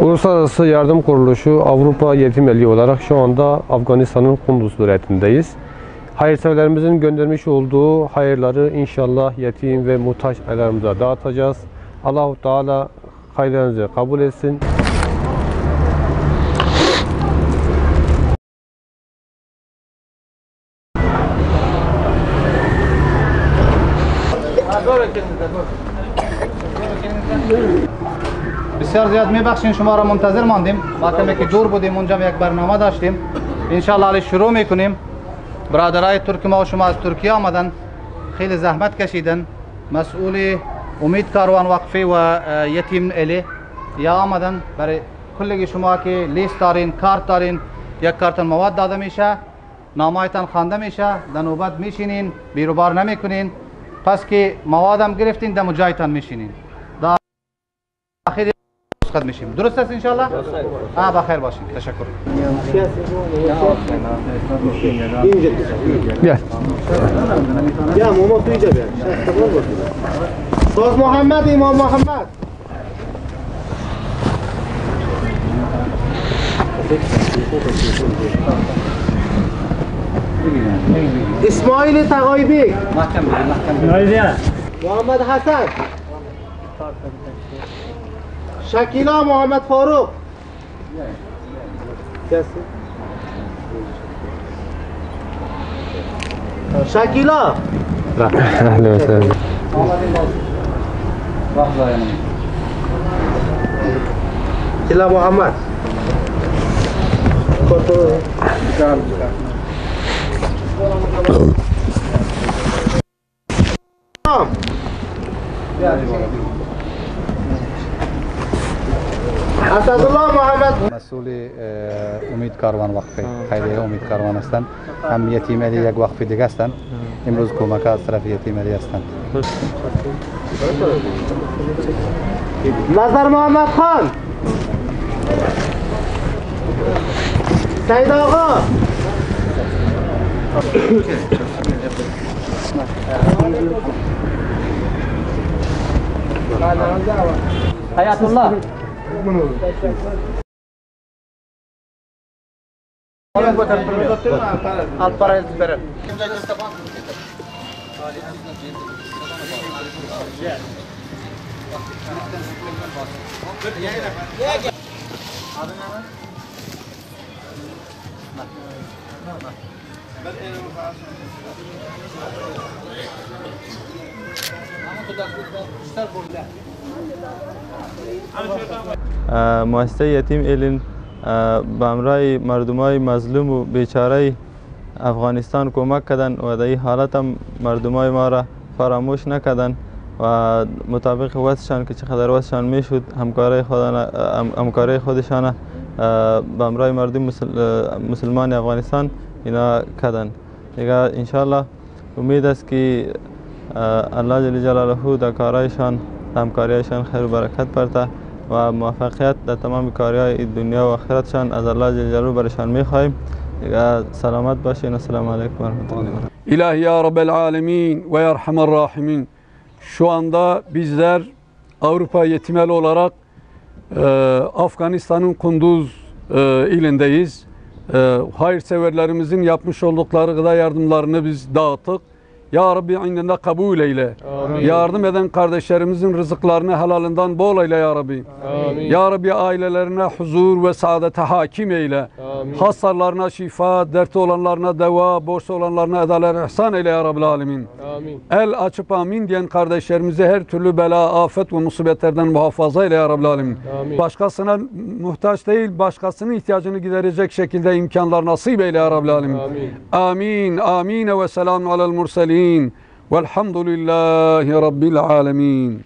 Uluslararası Yardım Kuruluşu Avrupa Yetim Eli olarak şu anda Afganistan'ın Kunduz vilayetindeyiz. Hayırseverlerimizin göndermiş olduğu hayırları inşallah yetim ve muhtaç ailelerimize dağıtacağız. Allah-u Teala hayırlarınızı kabul etsin. بسیار زیاد میبخشین شما را منتظر ماندیم وقتی که دور بودیم اونجا یک برنامه داشتیم انشالله علی شروع میکنیم. برادرای ترک ما و شما از ترکیه آمدن خیلی زحمت کشیدن. مسئول امید کاروان وقفه و یتیم الی یا آمدن برای کلگی شما که لیست دارین کارت دارین یک کارتن مواد داده میشه نامایتان خوانده میشه در نوبت میشینین بیروبار نمیکنین پس که موادم گرفتین دم جایتان میشینین خد میشیم. درست است انشالله؟ بخیر باشین. تشکر. بیا ماما تو اینجا بیا. باز محمد امام محمد. اسماعیل تقایبی. محمد حسن. شکیلا محمد فاروق شکیلا اهلا وسهلا. شکیلا محمد اسدالله محمد مسئول امید کاروان وقفه خیریه امید کاروان هستند. هم یتیم الی یک وقفه دیگه هستند. امروز کمک از طرف یتیم الی هستند. نظر محمد خان سید آقا حیات الله مؤسسه یتیم الین به همراه مردمای مظلوم و بیچاره افغانستان کمک کردن و در این حالت هم مردمای ما را فراموش نکردن و مطابق وضعشان که چقدر وضعشان میشد همکاری خودشان به همراه مردم مسلمان افغانستان اینا کردن. دیگه انشالله امید است که الله جل جلاله در کارایشان همکاریشان خیر و برکت برده و موفقیت در تمام کاریهای دنیا و آخرتشان از الله جل جلاله برشان میخواهیم. دیگه سلامت باشین. السلام علیکم و رحمت الله. İlahi ya Rabbel Alemin ve Yerhamer Rahimin. Şu anda bizler Avrupa Yetimeli olarak Afganistan'ın Kunduz ilindeyiz. Hayırseverlerimizin yapmış oldukları gıda yardımlarını biz dağıttık. Ya Rabbi indinde kabul eyle. Amin. Yardım eden kardeşlerimizin rızıklarını helalinden bol eyle ya Rabbi. Amin. Ya Rabbi ailelerine huzur ve saadete hakim eyle. Amin. Hastalarına şifa, dertli olanlarına deva, borçlu olanlarına edalar ihsan eyle ya Rabbil Alemin. Amin. El açıp amin diyen kardeşlerimizi her türlü bela, afet ve musibetlerden muhafaza eyle ya Rabbil Alemin. Amin. Başkasına muhtaç değil, başkasının ihtiyacını giderecek şekilde imkanlar nasip eyle ya Rabbil Alemin. Amin. Amin. Amin ve selamun alel murselin. Velhamdülillahi Rabbil alemin.